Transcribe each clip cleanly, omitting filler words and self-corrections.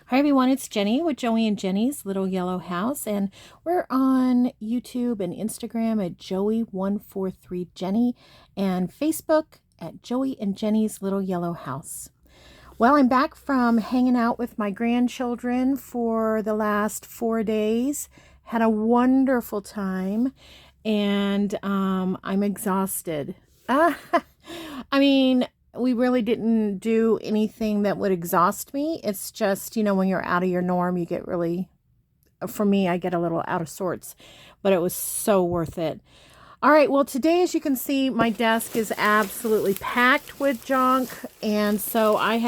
Hi everyone, it's Jenny with Joey and Jenny's Little Yellow House, and we're on YouTube and Instagram at Joey143Jenny and Facebook at Joey and Jenny's Little Yellow House. Well, I'm back from hanging out with my grandchildren for the last 4 days. Had a wonderful time, and I'm exhausted. I mean, we really didn't do anything that would exhaust me. It's just, when you're out of your norm, you get really, for me, I get a little out of sorts, but it was so worth it. All right, well, today, as you can see, my desk is absolutely packed with junk, and so I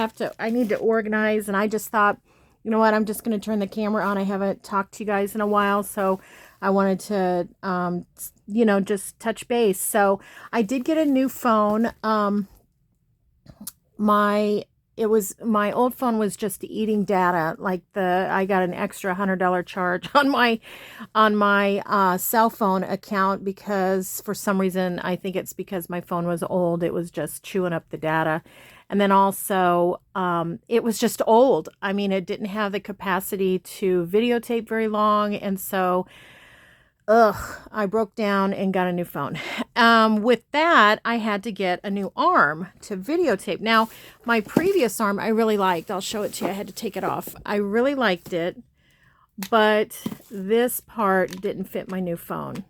need to organize, and I just thought, you know what, I'm just going to turn the camera on. I haven't talked to you guys in a while, so I wanted to, just touch base. So I did get a new phone. My old phone was just eating data. I got an extra $100 charge on my cell phone account because for some reason, I think it's because my phone was old. It was just chewing up the data. And then also, it was just old. I mean, it didn't have the capacity to videotape very long. And so, I broke down and got a new phone. With that, I had to get a new arm to videotape. Now, my previous arm I really liked. I'll show it to you. I had to take it off. I really liked it, but this part didn't fit my new phone.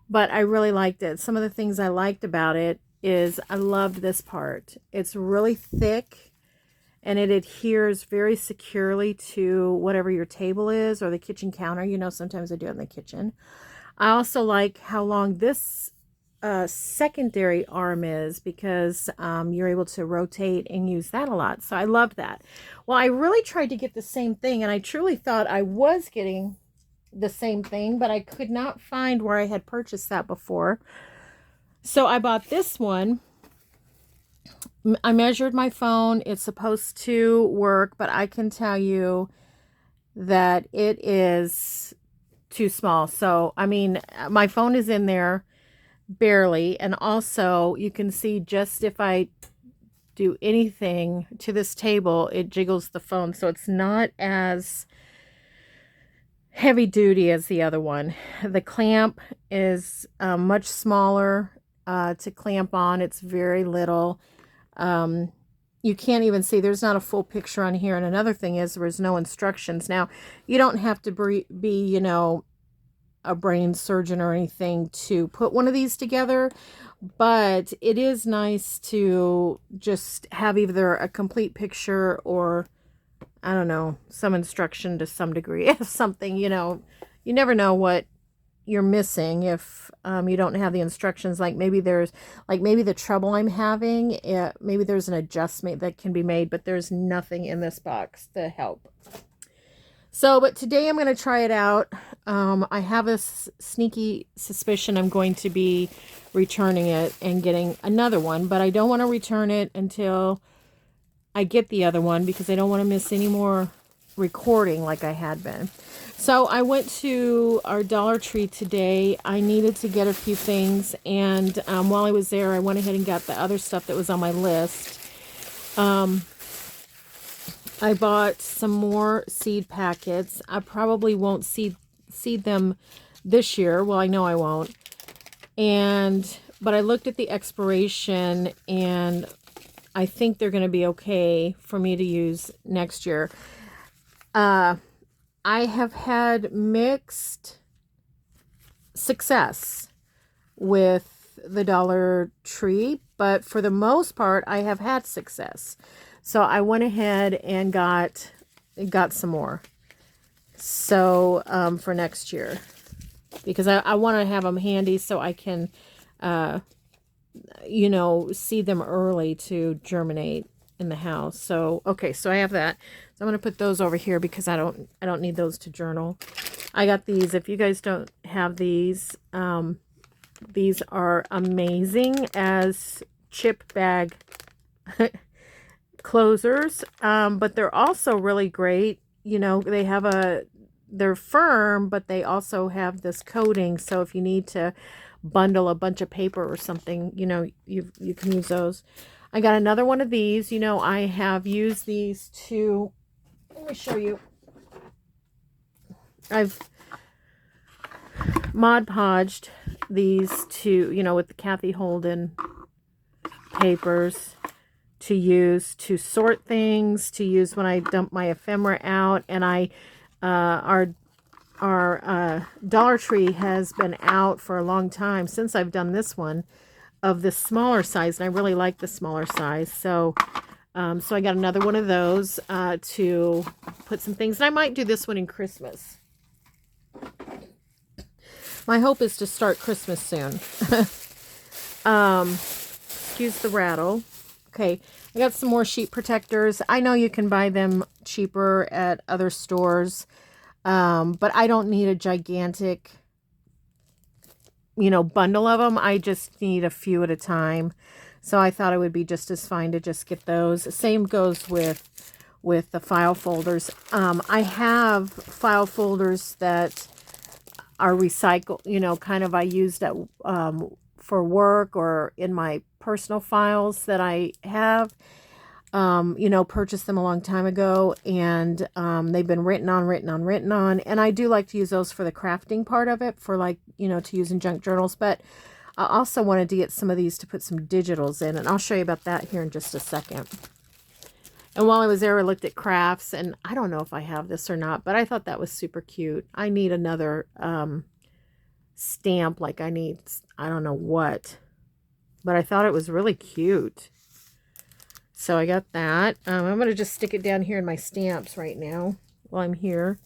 But I really liked it. Some of the things I liked about it is I loved this part. It's really thick. And it adheres very securely to whatever your table is or the kitchen counter. Sometimes I do it in the kitchen. I also like how long this secondary arm is because you're able to rotate and use that a lot. So I love that. Well, I really tried to get the same thing, and I truly thought I was getting the same thing, but I could not find where I had purchased that before. So I bought this one. I measured my phone. It's supposed to work, but I can tell you that it is too small. So, I mean, my phone is in there barely. And also, you can see just if I do anything to this table, it jiggles the phone. So it's not as heavy duty as the other one. The clamp is much smaller to clamp on. It's very little. You can't even see, there's not a full picture on here. And another thing is there's no instructions. Now, you don't have to be, a brain surgeon or anything to put one of these together, but it is nice to just have either a complete picture or, I don't know, some instruction to some degree of something. You never know what you're missing if you don't have the instructions. Maybe the trouble I'm having, maybe there's an adjustment that can be made, but there's nothing in this box to help. So, but today I'm going to try it out. I have a sneaky suspicion I'm going to be returning it and getting another one, but I don't want to return it until I get the other one because I don't want to miss any more recording like I had been. So I went to our Dollar Tree today. I needed to get a few things, and while I was there, I went ahead and got the other stuff that was on my list. I bought some more seed packets. I probably won't seed them this year. Well, I know I won't. But I looked at the expiration, and I think they're going to be okay for me to use next year. I have had mixed success with the Dollar Tree, but for the most part, I have had success. So I went ahead and got some more. So for next year, because I want to have them handy so I can, seed them early to germinate in the house. So, okay, so I have that. So I'm going to put those over here because I don't need those to journal. I got these. If you guys don't have these are amazing as chip bag closers. But they're also really great. They're firm, but they also have this coating. So if you need to bundle a bunch of paper or something, you can use those. I got another one of these. I have used these to let me show you. I've Mod Podged these to, you know, with the Kathy Holden papers to use to sort things, to use when I dump my ephemera out. And our Dollar Tree has been out for a long time since I've done this one of the smaller size, and I really like the smaller size. So so I got another one of those to put some things. And I might do this one in Christmas. My hope is to start Christmas soon. Excuse the rattle. Okay, I got some more sheet protectors. I know you can buy them cheaper at other stores, but I don't need a gigantic, you know, bundle of them. I just need a few at a time. So I thought it would be just as fine to just get those. Same goes with the file folders. I have file folders that are recycled, you know, kind of I used at for work or in my personal files that I have, you know, purchased them a long time ago, and they've been written on, and I do like to use those for the crafting part of it, for like, you know, to use in junk journals. But I also wanted to get some of these to put some digitals in, and I'll show you about that here in just a second. And while I was there, I looked at crafts, and I don't know if I have this or not, but I thought that was super cute. I need another stamp, like I don't know what, but I thought it was really cute. So I got that. I'm going to just stick it down here in my stamps right now while I'm here.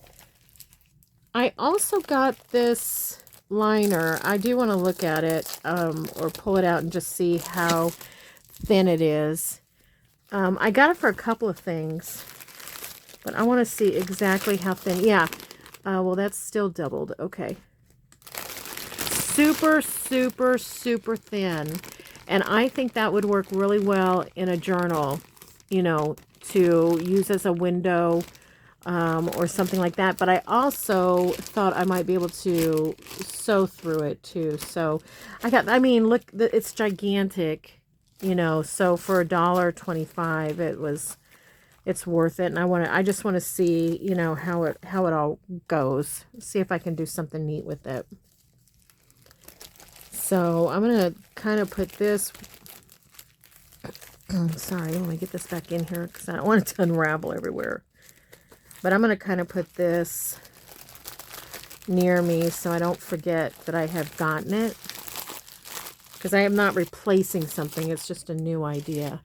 I also got this liner. I do want to look at it or pull it out and just see how thin it is. I got it for a couple of things, but I want to see exactly how thin. Yeah, well, that's still doubled. Okay. Super, super, super thin. And I think that would work really well in a journal, you know, to use as a window or something like that. But I also thought I might be able to sew through it too. So I mean, look, it's gigantic, you know, so for $1.25, it's worth it. And I just want to see, you know, how it all goes. See if I can do something neat with it. So I'm going to kind of put this, sorry, let me get this back in here because I don't want it to unravel everywhere. But I'm going to kind of put this near me so I don't forget that I have gotten it. Because I am not replacing something, it's just a new idea.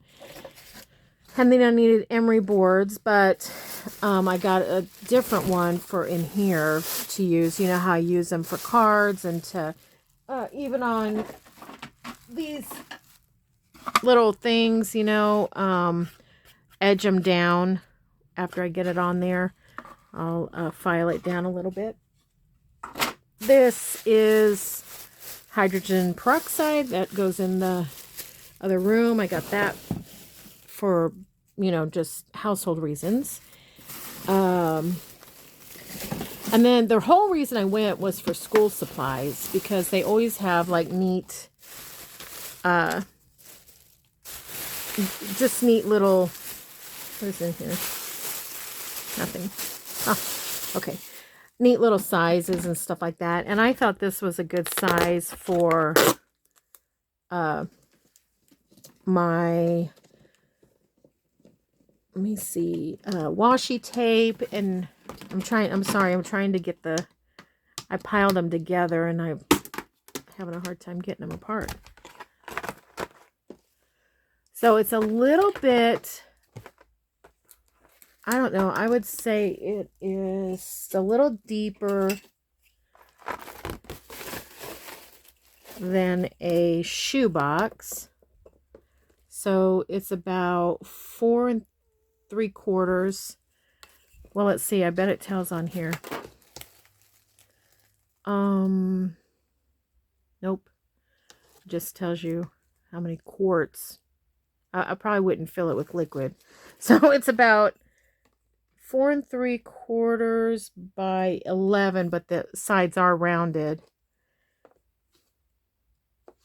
And then I needed emery boards, but I got a different one for in here to use. You know how I use them for cards and to even on these little things, you know, edge them down after I get it on there. I'll file it down a little bit. This is hydrogen peroxide that goes in the other room. I got that for, you know, just household reasons. And then the whole reason I went was for school supplies, because they always have like neat, just neat little, what is in here? Nothing. Oh, okay. Neat little sizes and stuff like that. And I thought this was a good size for my, let me see, washi tape. And I'm trying to get I piled them together and I'm having a hard time getting them apart. So it's a little bit, I don't know, I would say it is a little deeper than a shoebox. So it's about 4 3/4. Well, let's see, I bet it tells on here. Nope. Just tells you how many quarts. I probably wouldn't fill it with liquid. So it's about 4 3/4 by 11, but the sides are rounded.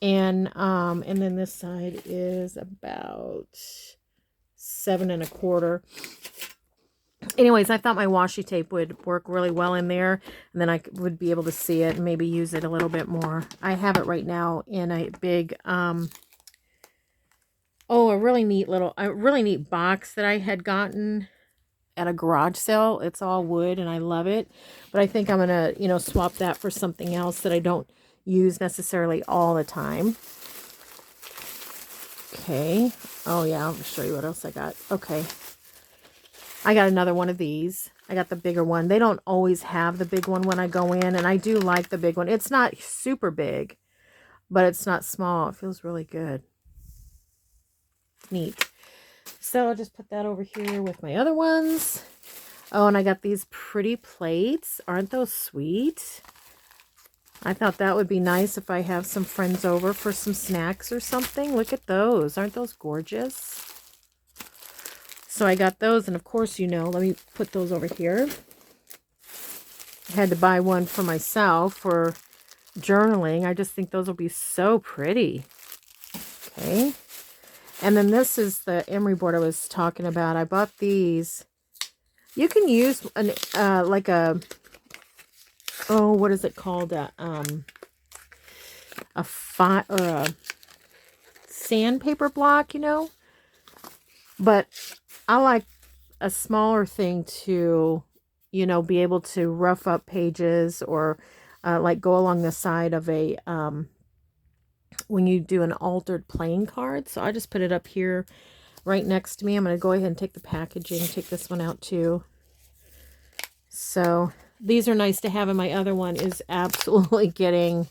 And then this side is about 7 1/4. Anyways, I thought my washi tape would work really well in there, and then I would be able to see it and maybe use it a little bit more. I have it right now in a big, a really neat box that I had gotten at a garage sale. It's all wood and I love it, but I think I'm gonna, swap that for something else that I don't use necessarily all the time. Okay. Oh yeah, I'll show you what else I got. Okay. I got another one of these. I got the bigger one. They don't always have the big one when I go in, and I do like the big one. It's not super big, but it's not small. It feels really good. Neat. So I'll just put that over here with my other ones. Oh, and I got these pretty plates. Aren't those sweet? I thought that would be nice if I have some friends over for some snacks or something. Look at those. Aren't those gorgeous? So I got those, and of course, let me put those over here. I had to buy one for myself for journaling. I just think those will be so pretty. Okay. And then this is the emery board I was talking about. I bought these. You can use what is it called? A sandpaper block, But I like a smaller thing to, be able to rough up pages or like go along the side of a, when you do an altered playing card. So I just put it up here right next to me. I'm going to go ahead and take the packaging, take this one out too. So these are nice to have, and my other one is absolutely getting,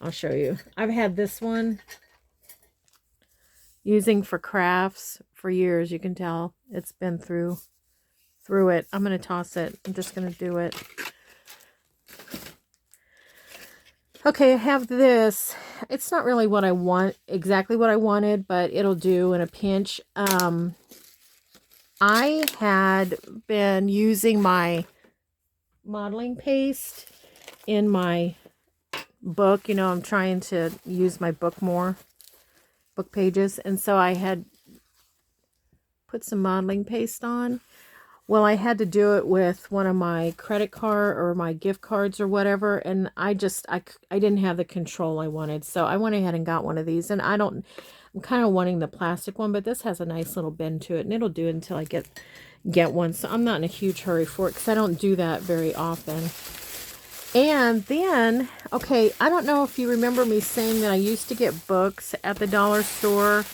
I'll show you. I've had this one using for crafts for years. You can tell it's been through it. I'm going to toss it. I'm just going to do it. Okay, I have this. It's not really what I want, exactly what I wanted, but it'll do in a pinch. I had been using my modeling paste in my book. I'm trying to use my book pages. And so I had put some modeling paste on. Well, I had to do it with one of my credit card or my gift cards or whatever. And I didn't have the control I wanted. So I went ahead and got one of these. And I'm kind of wanting the plastic one, but this has a nice little bend to it, and it'll do until I get one. So I'm not in a huge hurry for it because I don't do that very often. And then, okay, I don't know if you remember me saying that I used to get books at the dollar store,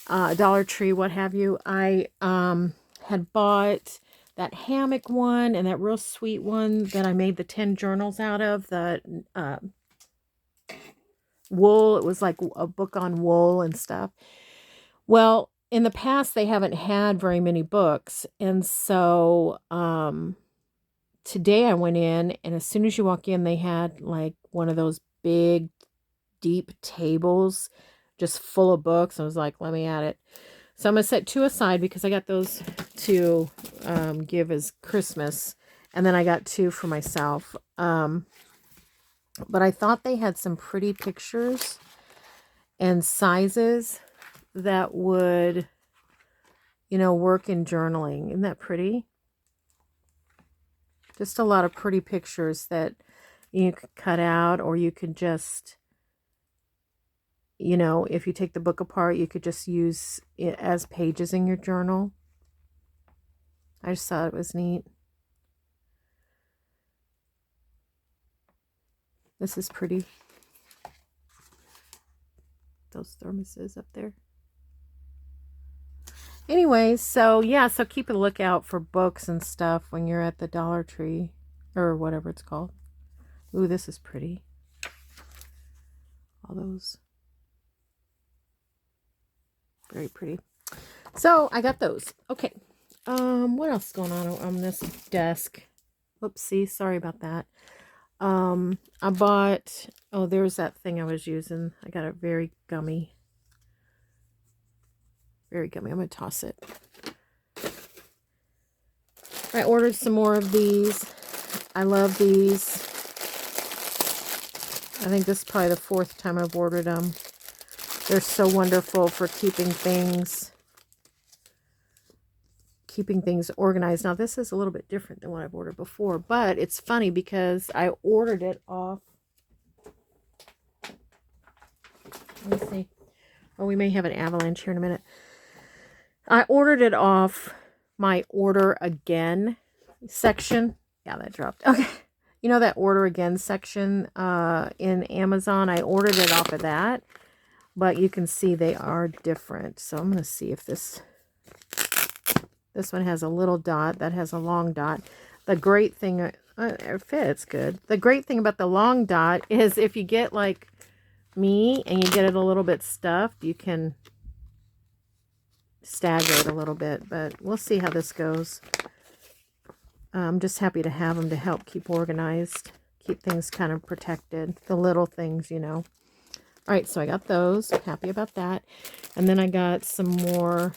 Dollar Tree, what have you. I had bought that hammock one and that real sweet one that I made the 10 journals out of, the wool. It was like a book on wool and stuff. Well, in the past, they haven't had very many books. And so today I went in, and as soon as you walk in, they had like one of those big, deep tables just full of books. I was like, let me at it. So I'm going to set 2 aside because I got those to give as Christmas. And then I got 2 for myself. But I thought they had some pretty pictures and sizes that would, work in journaling. Isn't that pretty? Just a lot of pretty pictures that you could cut out, or you could just, if you take the book apart, you could just use it as pages in your journal. I just thought it was neat. This is pretty. Those thermoses up there. Anyway, so yeah, so keep a lookout for books and stuff when you're at the Dollar Tree or whatever it's called. Ooh, this is pretty. All those. Very pretty. So I got those. Okay. What else is going on this desk? Oopsie, sorry about that. I bought, there's that thing I was using. I got it very gummy. Very gummy. I'm going to toss it. I ordered some more of these. I love these. I think this is probably the 4th time I've ordered them. They're so wonderful for keeping things keeping things organized. Now this is a little bit different than what I've ordered before, but it's funny because I ordered it off. Let me see. Oh, we may have an avalanche here in a minute. I ordered it off my order again section. Yeah, that dropped. Okay. You know that order again section in Amazon? I ordered it off of that, but you can see they are different. So I'm going to see if this one has a little dot, that has a long dot. The great thing, it fits good. The great thing about the long dot is if you get like me and you get it a little bit stuffed, you can stagger it a little bit, but we'll see how this goes. I'm just happy to have them to help keep organized, keep things kind of protected, the little things, you know. All right, so I got those. Happy about that. And then I got some more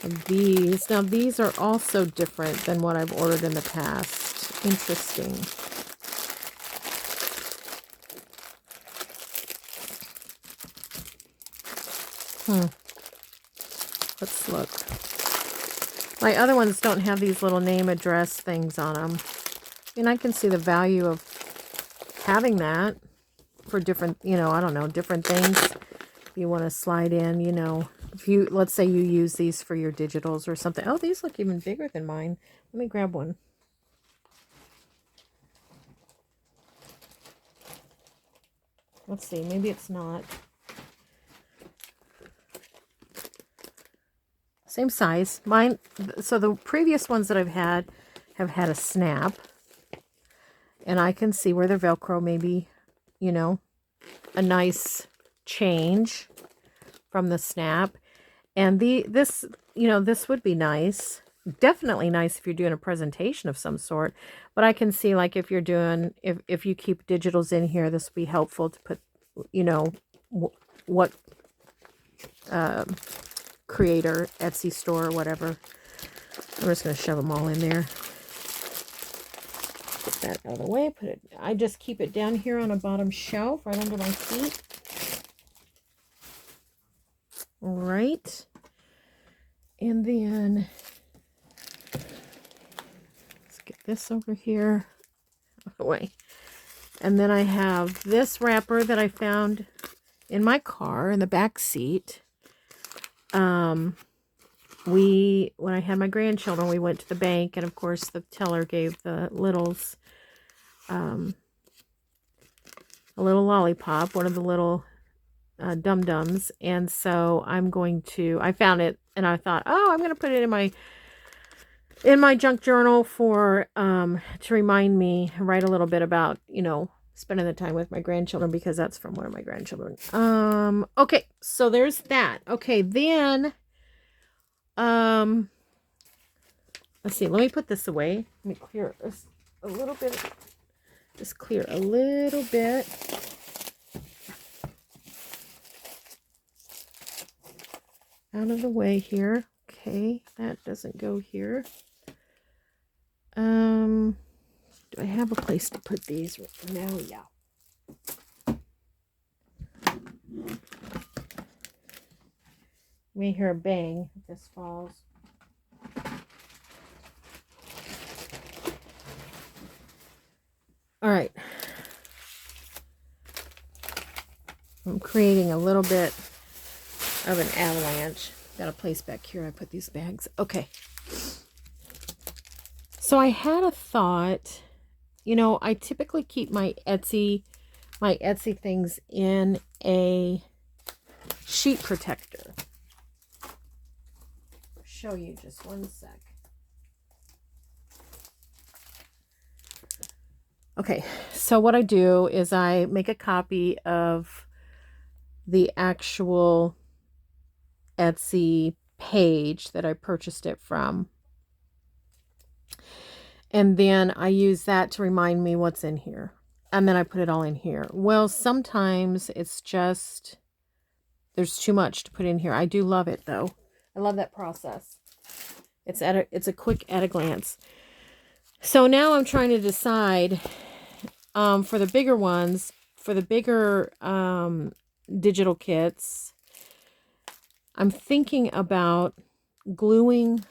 of these. Now, these are also different than what I've ordered in the past. Interesting. Let's look. My other ones don't have these little name address things on them. And I can see the value of having that for different, you know, I don't know, different things. If you want to slide in, you know, if you, let's say you use these for your digitals or something. Oh, these look even bigger than mine. Let me grab one. Let's see, maybe it's not. Same size. Mine, so the previous ones that I've had have had a snap. And I can see where the Velcro may be, you know, a nice change from the snap. And this, you know, this would be nice. Definitely nice if you're doing a presentation of some sort. But I can see, like, if you're doing, if you keep digitals in here, this would be helpful to put, you know, what creator, Etsy store, or whatever. I'm just going to shove them all in there. Get that out of the way. Put it. I just keep it down here on a bottom shelf, right under my feet. All right. And then let's get this over here out of the way. And then I have this wrapper that I found in my car in the back seat. When I had my grandchildren, we went to the bank, and of course the teller gave the littles a little lollipop, one of the little dum-dums. And so I found it and I thought, oh, I'm going to put it in my junk journal for to remind me, write a little bit about, you know, spending the time with my grandchildren, because that's from one of my grandchildren. Okay, so there's that. Okay, then let's see, let me put this away. Let me clear this a little bit. Just clear a little bit. Out of the way here. Okay, that doesn't go here. Do I have a place to put these? No, yeah. You may hear a bang if this falls. All right. I'm creating a little bit of an avalanche. Got a place back here. I put these bags. Okay. So I had a thought. You know, I typically keep my Etsy things in a sheet protector. I'll show you just one sec. Okay, so what I do is I make a copy of the actual Etsy page that I purchased it from. And then I use that to remind me what's in here. And then I put it all in here. Well, sometimes it's just, there's too much to put in here. I do love it though. I love that process. It's a quick at a glance. So now I'm trying to decide for the bigger ones, for the bigger digital kits, I'm thinking about gluing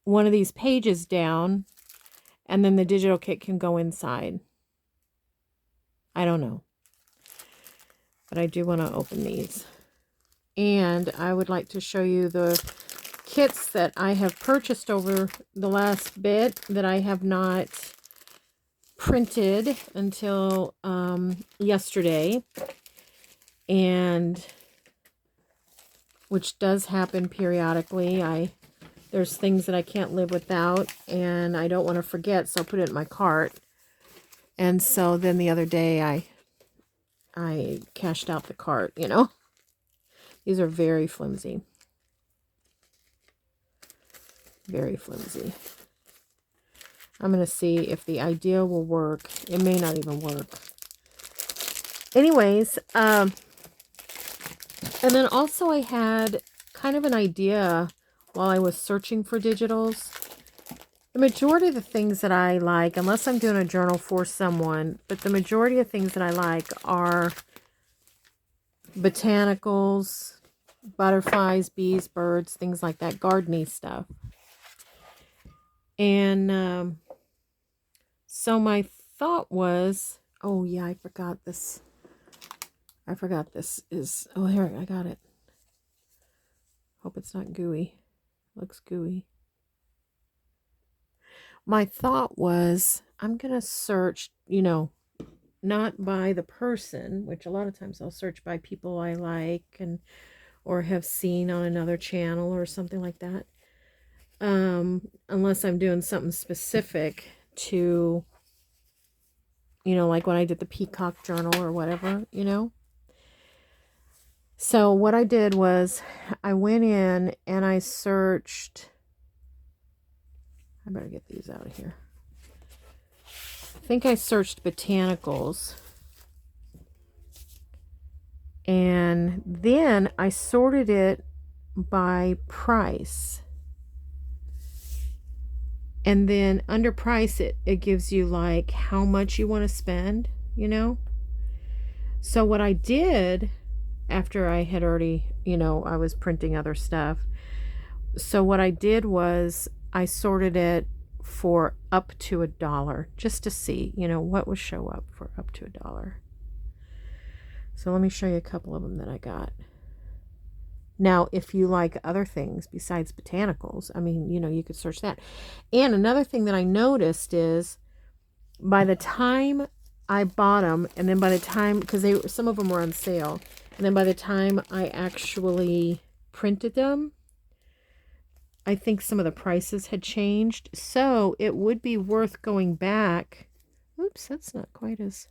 one of these pages down, and then the digital kit can go inside. I don't know. But I do want to open these. And I would like to show you the kits that I have purchased over the last bit that I have not printed until yesterday. And which does happen periodically. There's things that I can't live without, and I don't want to forget, so I put it in my cart. And so then the other day I cashed out the cart, you know. These are very flimsy. Very flimsy. I'm going to see if the idea will work. It may not even work. Anyways, and then also I had kind of an idea while I was searching for digitals. The majority of the things that I like, unless I'm doing a journal for someone, but the majority of things that I like are botanicals, butterflies, bees, birds, things like that, gardening stuff. And so my thought was, oh yeah, I forgot this. Oh, here, I got it. Hope it's not gooey. Looks gooey. My thought was, I'm going to search, you know, not by the person, which a lot of times I'll search by people I like and or have seen on another channel or something like that. Unless I'm doing something specific to, you know, like when I did the peacock journal or whatever, you know. So what I did was I went in and I searched. I better get these out of here. I think I searched botanicals. And then I sorted it by price. And then under price, it gives you like how much you want to spend, you know. So what I did after I had already, you know, I was printing other stuff. So what I did was I sorted it for up to $1 just to see, you know, what would show up for up to $1. So let me show you a couple of them that I got. Now, if you like other things besides botanicals, I mean, you know, you could search that. And another thing that I noticed is by the time I bought them, and then by the time, because some of them were on sale, and then by the time I actually printed them, I think some of the prices had changed. So it would be worth going back. Oops, that's not quite as...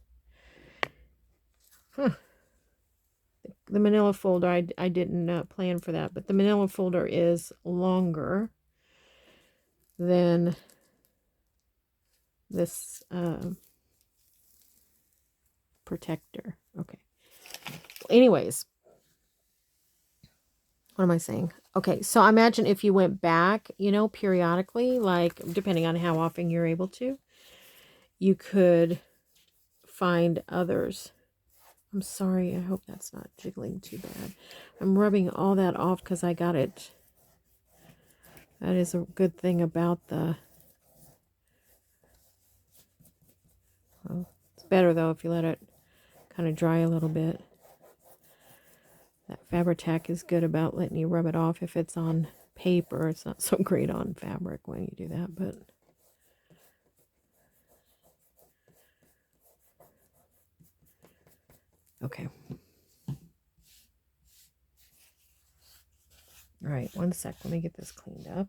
Huh. The manila folder, I didn't plan for that, but the manila folder is longer than this protector. Okay. Anyways, what am I saying? Okay, so imagine if you went back, you know, periodically, like depending on how often you're able to, you could find others. I'm sorry, I hope that's not jiggling too bad. I'm rubbing all that off because I got it. That is a good thing about the... Well, it's better though if you let it kind of dry a little bit. That Fabri-Tac is good about letting you rub it off if it's on paper. It's not so great on fabric when you do that, but... Okay. All right, one sec. Let me get this cleaned up.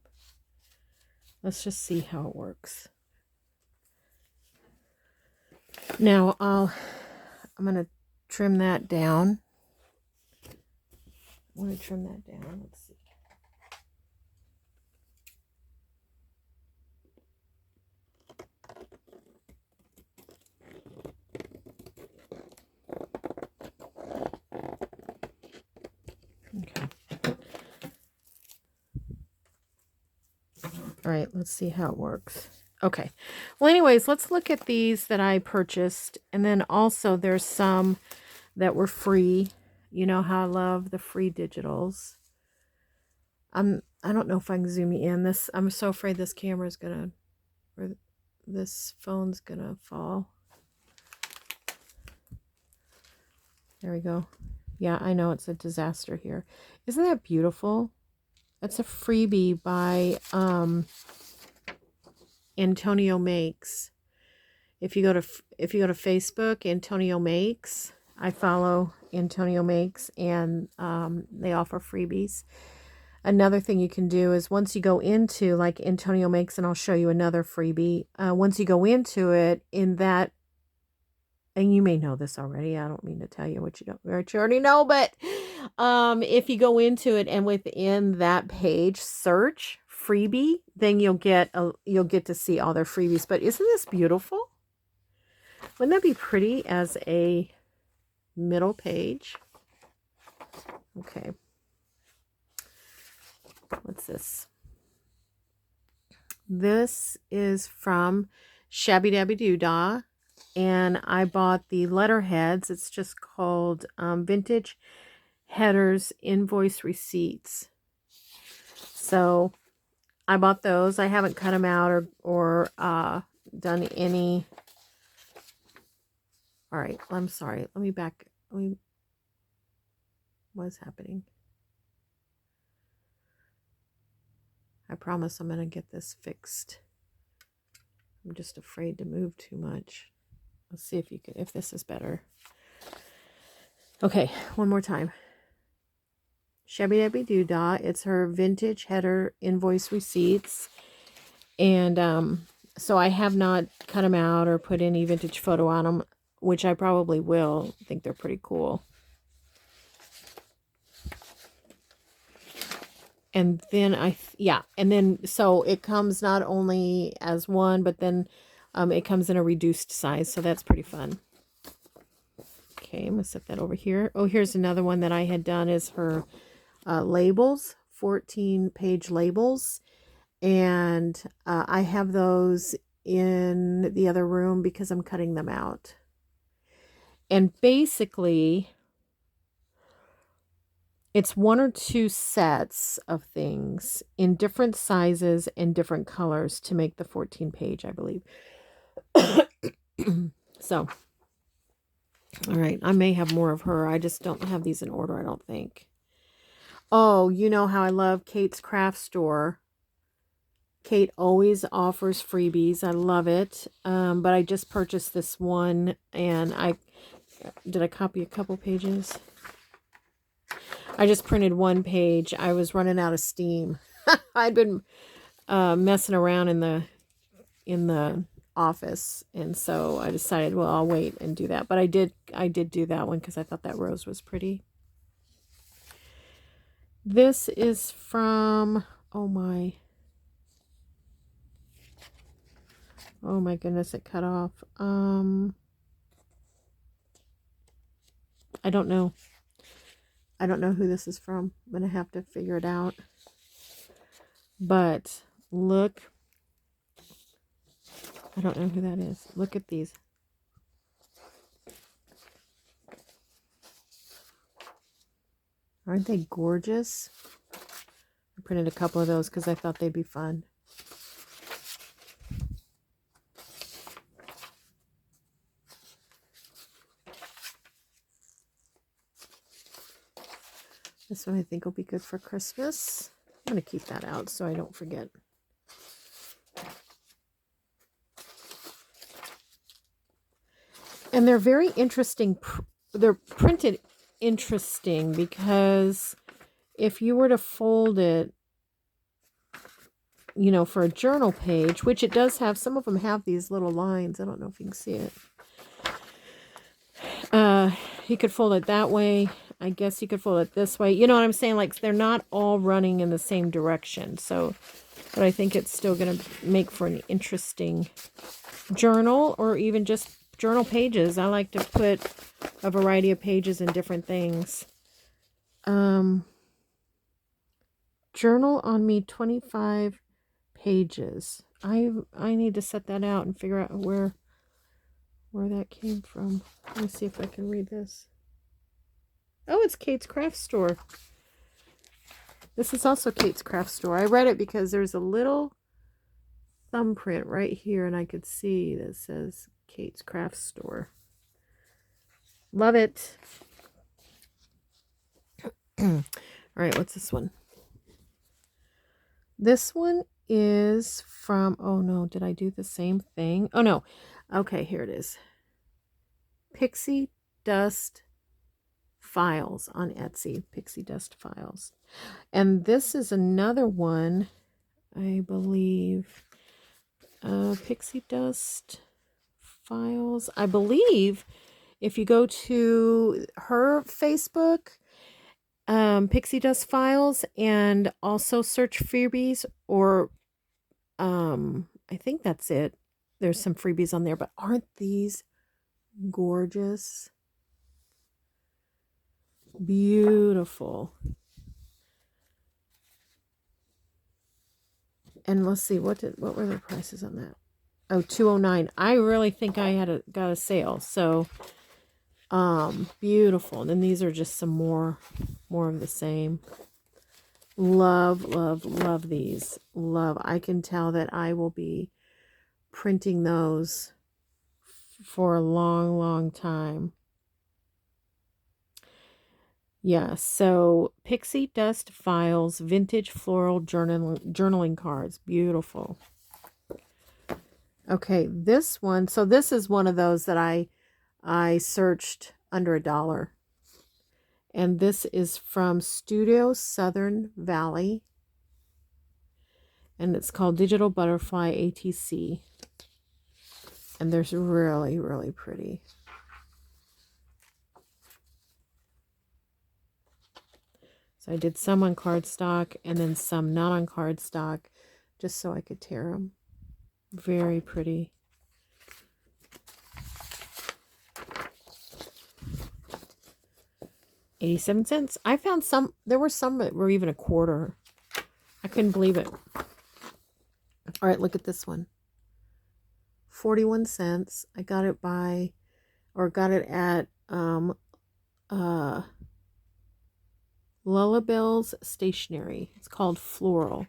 Let's just see how it works. Now, I'm going to trim that down. I want to trim that down. Let's see. Okay. All right, let's see how it works. Okay. Well, anyways, let's look at these that I purchased. And then also there's some that were free. You know how I love the free digitals. I don't know if I can zoom you in. I'm so afraid this camera's gonna, or this phone's gonna fall. There we go. Yeah, I know it's a disaster here. Isn't that beautiful? That's a freebie by Antonio Makes. If you go to Facebook, Antonio Makes. I follow Antonio Makes, and they offer freebies. Another thing you can do is once you go into like Antonio Makes, and I'll show you another freebie. Once you go into it, in that, and you may know this already. I don't mean to tell you what you already know, but if you go into it and within that page search freebie, then you'll get to see all their freebies. But isn't this beautiful? Wouldn't that be pretty as a middle page? Okay. What's this? This is from Shabby Dabby Doodah, and I bought the letterheads. It's just called Vintage Headers Invoice Receipts. So I bought those. I haven't cut them out or done any. All right, I'm sorry. Let me back. What's happening? I promise I'm going to get this fixed. I'm just afraid to move too much. Let's see if this is better. Okay, one more time. Shabby Dabby Doodah. It's her vintage header invoice receipts. And so I have not cut them out or put any vintage photo on them, which I probably will. I think they're pretty cool. And then so it comes not only as one, but then it comes in a reduced size, so that's pretty fun. Okay, I'm gonna set that over here. Oh, here's another one that I had done, is her labels, 14-page labels, and I have those in the other room because I'm cutting them out. And basically, it's one or two sets of things in different sizes and different colors to make the 14-page, I believe. So, all right, I may have more of her. I just don't have these in order, I don't think. Oh, you know how I love Kate's Craft Store. Kate always offers freebies. I love it. But I just purchased this one, and did I copy a couple pages? I just printed one page. I was running out of steam. I'd been messing around in the office, and so I decided, well, I'll wait and do that. But I did do that one because I thought that rose was pretty. This is from, oh my goodness, it cut off. I don't know. I don't know who this is from. I'm going to have to figure it out. But look. I don't know who that is. Look at these. Aren't they gorgeous? I printed a couple of those because I thought they'd be fun. This one I think will be good for Christmas. I'm going to keep that out so I don't forget. And they're very interesting. They're printed interesting because if you were to fold it, you know, for a journal page, which it does have, some of them have these little lines. I don't know if you can see it. You could fold it that way. I guess you could fold it this way. You know what I'm saying? Like, they're not all running in the same direction. So, but I think it's still going to make for an interesting journal, or even just journal pages. I like to put a variety of pages in different things. Journal on me 25 pages. I need to set that out and figure out where that came from. Let me see if I can read this. Oh, it's Kate's Craft Store. This is also Kate's Craft Store. I read it because there's a little thumbprint right here, and I could see that says Kate's Craft Store. Love it. All right, what's this one? This one is from, oh no, did I do the same thing? Oh no. Okay, here it is. Pixie Dust Files on Etsy. Pixie Dust Files. And this is another one, I believe. Pixie Dust Files. I believe if you go to her Facebook, Pixie Dust Files, and also search freebies, or I think that's it. There's some freebies on there, but aren't these gorgeous? Beautiful. And let's see, what were the prices on that? Oh, $209. I really think I got a sale. So beautiful. And then these are just some more of the same. Love, love, love these. Love. I can tell that I will be printing those for a long, long time. Yeah, so Pixie Dust Files, vintage floral journaling cards. Beautiful. Okay, this one. So this is one of those that I searched under $1. And this is from Studio Southern Valley. And it's called Digital Butterfly ATC. And they're really, really pretty. So I did some on cardstock and then some not on cardstock, just so I could tear them. Very pretty. $0.87. I found some, there were some that were even $0.25. I couldn't believe it. All right, look at this one. 41 cents. I got it got it at Lullabelle's Stationery. It's called Floral.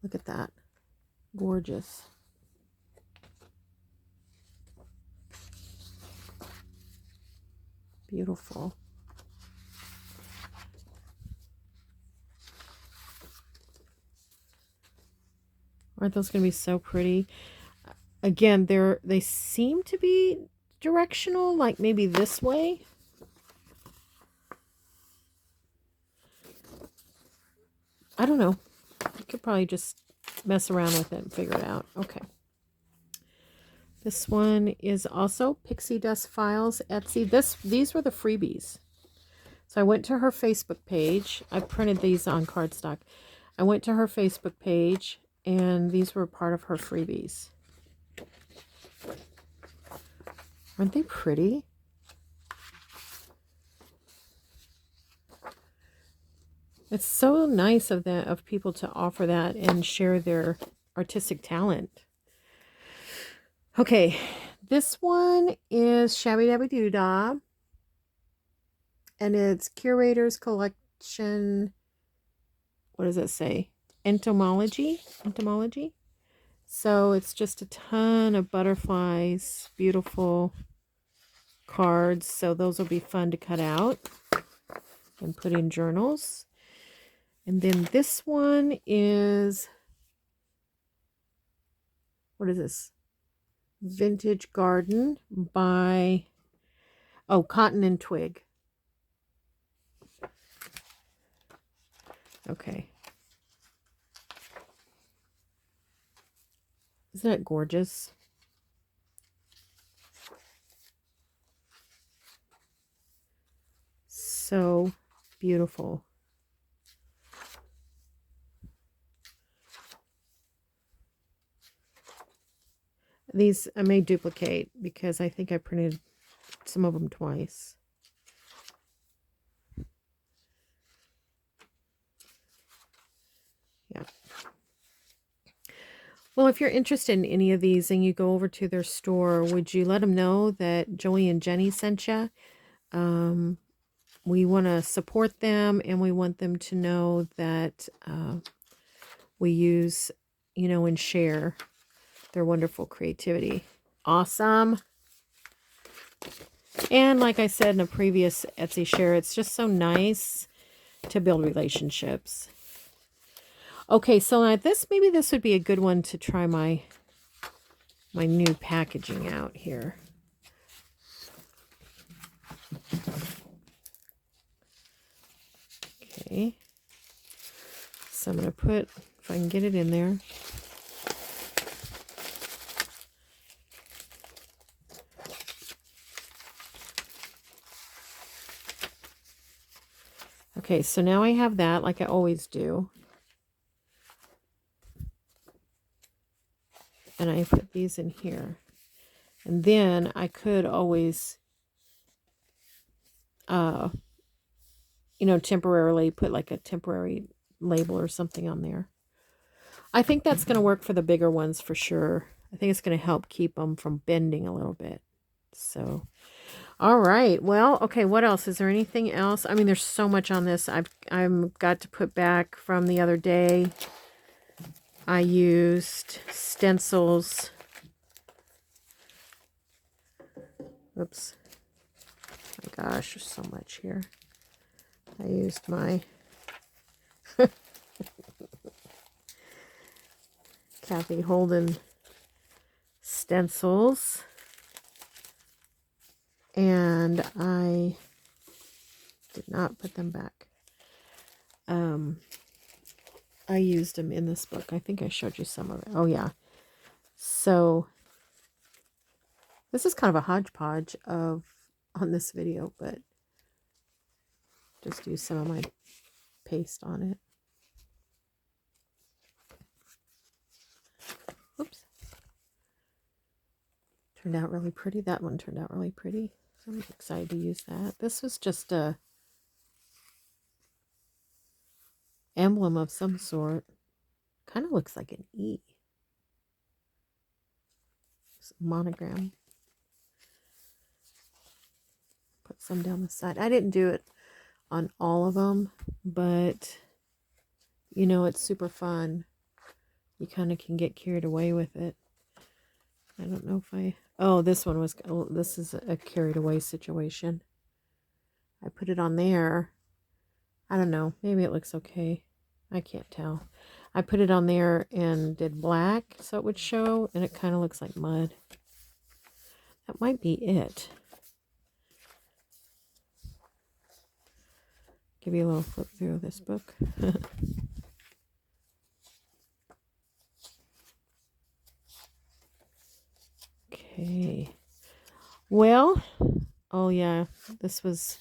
Look at that. Gorgeous. Beautiful. Aren't those going to be so pretty? Again, they seem to be directional, like maybe this way. I don't know. You could probably just mess around with it and figure it out. Okay. This one is also Pixie Dust Files, Etsy. These were the freebies. So I went to her Facebook page. I printed these on cardstock. I went to her Facebook page, and these were part of her freebies. Aren't they pretty? It's so nice of people to offer that and share their artistic talent. Okay, this one is Shabby Dabby Doodah, and it's Curator's Collection. What does it say? Entomology. So it's just a ton of butterflies, beautiful cards. So those will be fun to cut out and put in journals. And then this one is, what is this? Vintage Garden by, Cotton and Twig. Okay. Isn't that gorgeous? So beautiful. These I may duplicate because I think I printed some of them twice. Yeah. Well, if you're interested in any of these and you go over to their store, would you let them know that Joey and Jenny sent you? we want to support them, and we want them to know that we use, you know, and share their wonderful creativity. Awesome. And like I said in a previous Etsy share, it's just so nice to build relationships. Okay, so now maybe this would be a good one to try my new packaging out here. Okay. So I'm going to put, if I can get it in there. Okay, so now I have that like I always do. And I put these in here. And then I could always, you know, temporarily put like a temporary label or something on there. I think that's going to work for the bigger ones for sure. I think it's going to help keep them from bending a little bit. So, all right. Well, okay, what else? Is there anything else? I mean, there's so much on this. I've got to put back from the other day. I used stencils. Oops. My gosh, there's so much here. I used my Kathy Holden stencils. And I did not put them back. I used them in this book. I think I showed you some of it. Oh, yeah. So this is kind of a hodgepodge on this video, but just use some of my paste on it. Oops. Turned out really pretty. That one turned out really pretty. So I'm excited to use that. This was just a emblem of some sort. Kind of looks like an E. It's a monogram. Put some down the side. I didn't do it on all of them, but you know, it's super fun. You kind of can get carried away with it. I don't know if I... Oh, this one was... Oh, this is a carried away situation. I put it on there. I don't know. Maybe it looks okay. I can't tell. I put it on there and did black so it would show, and it kind of looks like mud. That might be it. Give you a little flip through of this book. Okay. Well, oh yeah, this was,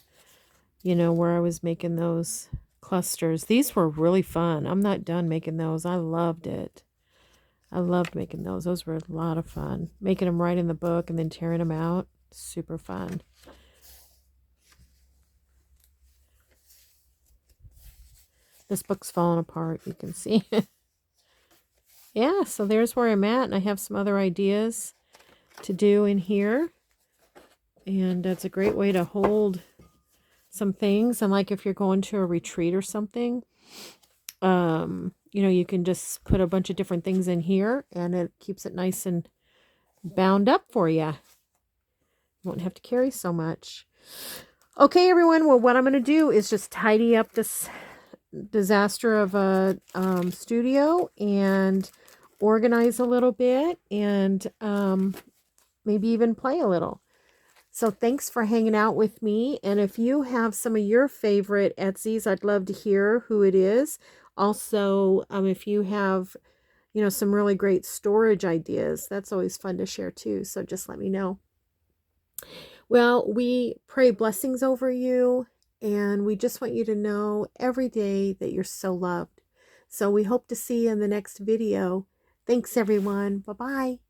you know, where I was making those clusters. These were really fun. I'm not done making those. I loved it. I loved making those. Those were a lot of fun. Making them right in the book and then tearing them out. Super fun. This book's falling apart, you can see. Yeah, so there's where I'm at, and I have some other ideas to do in here. And that's a great way to hold some things. And like if you're going to a retreat or something, you know, you can just put a bunch of different things in here, and it keeps it nice and bound up for you. You won't have to carry so much. Okay, everyone. Well, what I'm going to do is just tidy up this disaster of a studio and organize a little bit, and maybe even play a little. So thanks for hanging out with me. And if you have some of your favorite Etsy's, I'd love to hear who it is. Also, if you have, you know, some really great storage ideas, that's always fun to share too. So just let me know. Well, we pray blessings over you, and we just want you to know every day that you're so loved. So we hope to see you in the next video. Thanks, everyone. Bye-bye.